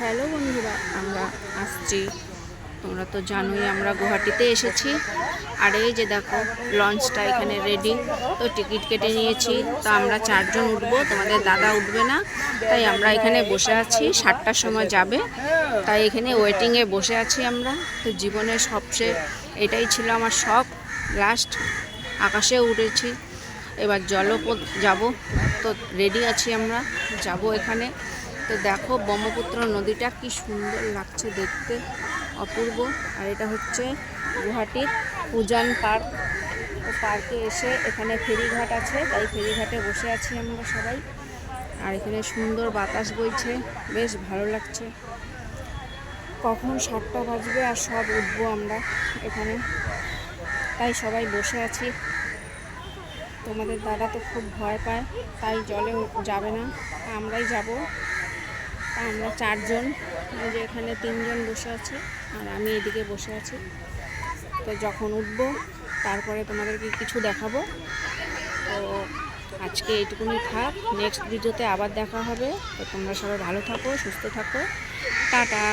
Hello বন্ধুরা, আমরা আসছি, তোমরা তো জানোই আমরা গুয়াহাটিতে এসেছি। আর এই যে দেখো লঞ্চটা এখানে রেডি, তো টিকিট কেটে নিয়েছি। তো আমরা 4 জন উঠবো, তোমাদের দাদা উঠবে না, তাই আমরা এখানে বসে আছি। 7টার সময় যাবে, তাই এখানে ওয়েটিংয়ে বসে আছি আমরা। তো জীবনের সবচেয়ে এটাই ছিল আমার শখ, লাস্ট আকাশে উঠেছি, এবার জলপথ যাব। তো রেডি আছি, আমরা যাব এখানে। তো দেখো ব্রহ্মপুত্র নদীটা কি সুন্দর লাগছে দেখতে, অপূর্ব। আর এটা হচ্ছে গুয়াহাটির উজান পার্ক। তো পার্কে এসে এখানে ফেরিঘাট আছে, তাই ফেরিঘাটে বসে আছি আমরা সবাই। আর এখানে সুন্দর বাতাস বইছে, বেশ ভালো লাগছে। কখন 7টা বাজবে আর সব উঠবো আমরা এখানে, তাই সবাই বসে আছি। তোমাদের দাদা তো খুব ভয় পায়, তাই জলে যাবে না, আমরাই যাব। আমরা 4 জন, যে এখানে 3 জন বসে আছে আর আমি এদিকে বসে আছি। তো যখন উঠবো তারপরে তোমাদেরকে কিছু দেখাবো। তো আজকে এইটুকুনি থাক, নেক্সট ভিডিওতে আবার দেখা হবে। তো তোমরা সবাই ভালো থাকো, সুস্থ থাকো, টাটা।